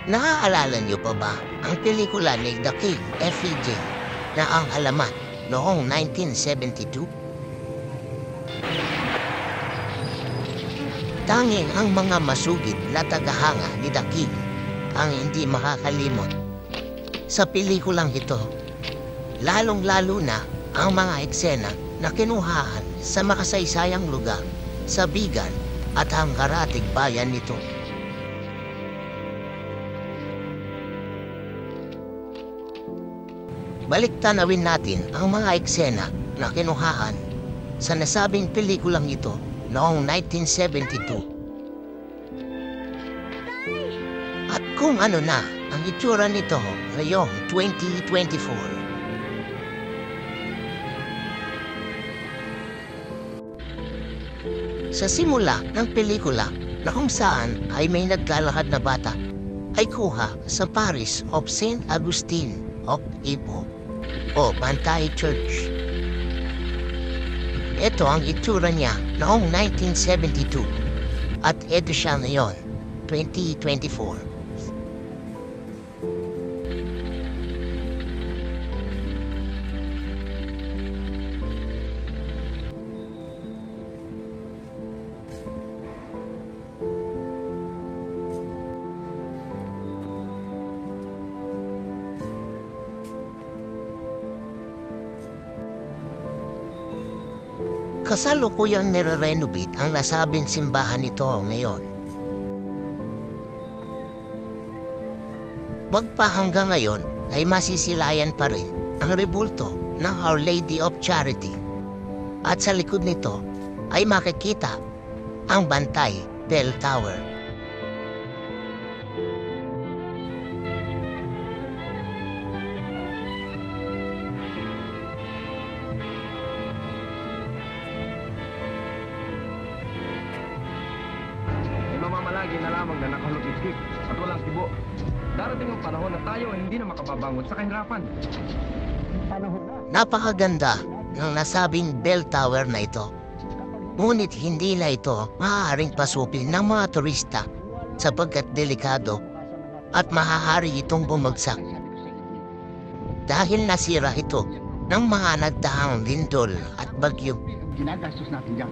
Naaalala niyo pa ba ang pelikula ni The King, F.E.J. na ang halaman noong 1972? Tanging ang mga masugid na tagahanga ni The King ang hindi makakalimot. Sa pelikulang ito, lalong-lalo na ang mga eksena na kinuhaan sa makasaysayang lugar sa Bigan at hangkaratig bayan nito. Balik-tanawin natin ang mga eksena na kinuhaan sa nasabing pelikulang ito noong 1972. At kung ano na ang itsura nito ngayong 2024. Sa simula ng pelikula na kung saan ay may naglalakad na bata ay kuha sa Parish of St. Augustine of Hippo o Bantay Church. Ito ang itsura niya noong 1972 at ito siya ngayon, 2024. Kasalukuyang nire-renovate ang nasabing simbahan nito ngayon. Magpa hanggang ngayon ay masisilayan pa rin ang rebulto ng Our Lady of Charity. At sa likod nito ay makikita ang Bantay Bell Tower. Mamamalagi na lamang na nakalutikik at walang tibo. Darating ang panahon na tayo ay hindi na makababangon sa kahirapan. Napakaganda ng nasabing bell tower na ito. Ngunit hindi na ito maaaring pasupin ng mga turista sapagkat delikado at maaari itong bumagsak. Dahil nasira ito ng mga nagdaang lindol at bagyo. Ginagastos natin dyan.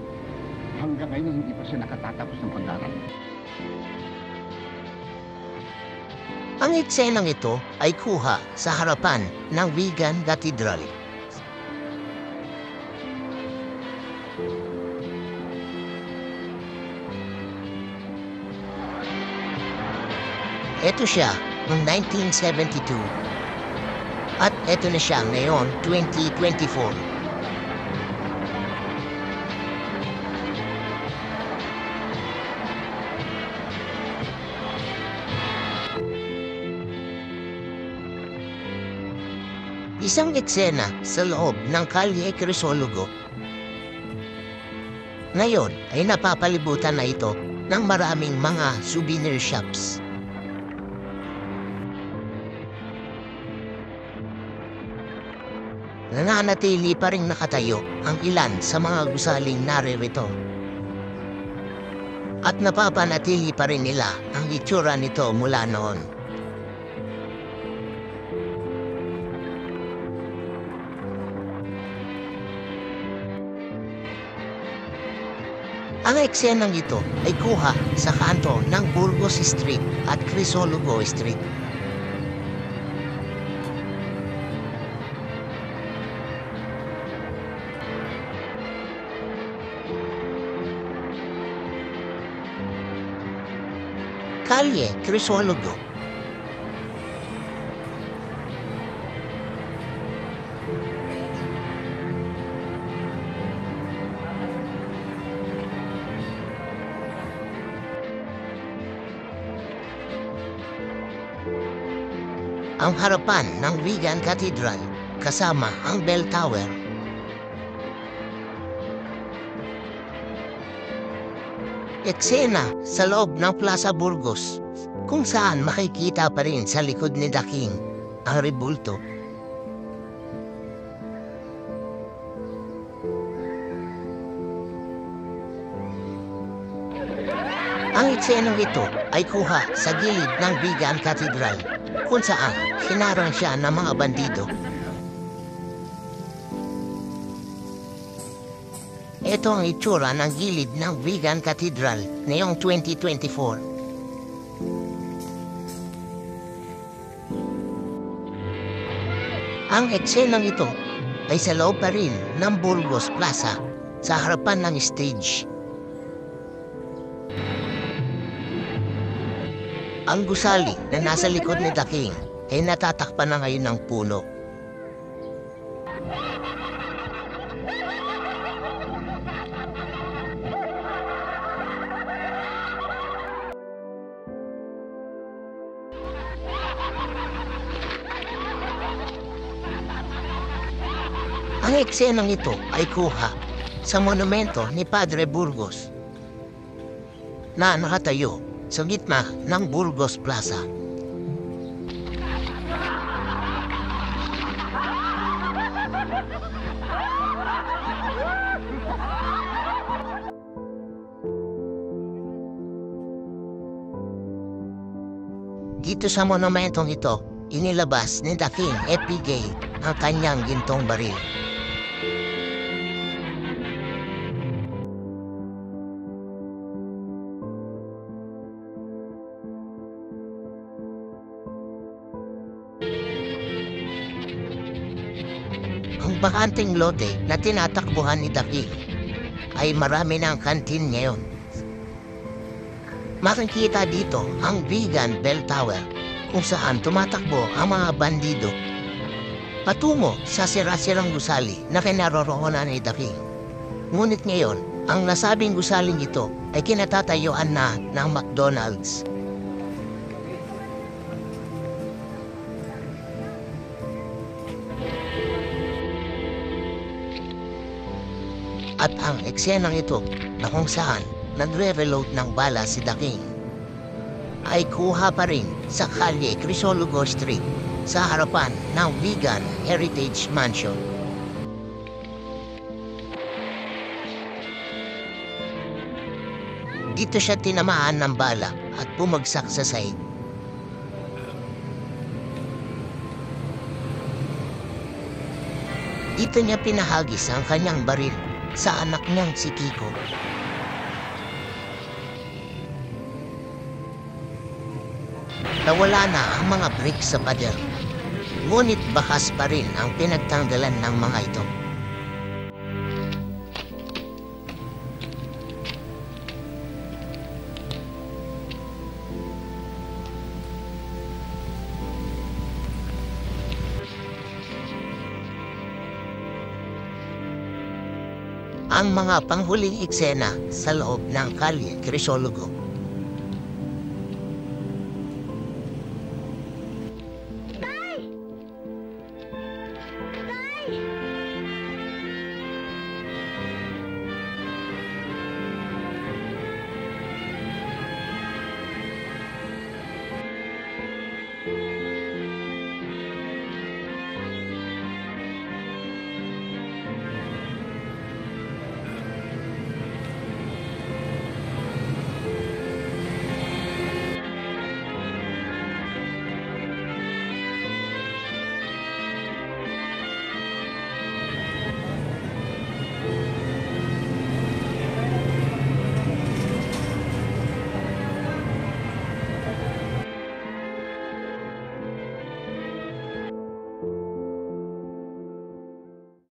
Hanggang ngayon hindi pa siya nakatatapos ng pag-aaral. Ang eksenang ito ay kuha sa harapan ng Vigan Cathedral. Ito siya noong 1972 at ito na siya ngayon 2024. Isang eksena sa loob ng Kalye Crisologo. Ngayon ay napapalibutan na ito ng maraming mga souvenir shops. Nananatili pa rin nakatayo ang ilan sa mga gusaling naririto. At napapanatili pa rin nila ang itsura nito mula noon. Ang eksenang ito ay kuha sa kanto ng Burgos Street at Crisologo Street. Kalye Crisologo. Ang harapan ng Vigan Cathedral kasama ang Bell Tower. Eksena sa loob ng Plaza Burgos kung saan makikita pa rin sa likod ni The King ang rebulto. Ang eksenang ito ay kuha sa gilid ng Vigan Cathedral, kung saan hinarang siya ng mga bandido. Ito ang itsura ng gilid ng Vigan Cathedral ngayong 2024. Ang eksenang ito ay sa loob pa rin ng Burgos Plaza sa harapan ng stage. Ang gusali na nasa likod ni The King ay natatakpan na ngayon ng puno. Ang eksenang ito ay kuha sa monumento ni Padre Burgos na nakatayo sa gitna ng Burgos Plaza. Dito sa monumentong ito, inilabas ni The King Epigay ang kanyang gintong baril. Ang bakanteng lote na tinatakbuhan ni The King ay marami ng kantin ngayon. Makikita dito ang Vigan Bell Tower kung saan tumatakbo ang mga bandido patungo sa sira-sirang gusali na kinaroroonan ni The King. Ngunit ngayon, ang nasabing gusaling ito ay kinatatayuan na ng McDonald's. At ang eksenang ito na kung saan nagre-reload ng bala si The King ay kuha pa rin sa kalye Crisologo Street sa harapan ng Vigan Heritage Mansion. Dito siya tinamaan ng bala at bumagsak sa sahig. Dito niya pinahagis ang kanyang baril sa anak niyang si Kiko. Nawala na ang mga bricks sa pader, ngunit bakas pa rin ang pinagtanggalan ng mga ito. Ang mga panghuling eksena sa loob ng kalye Crisologo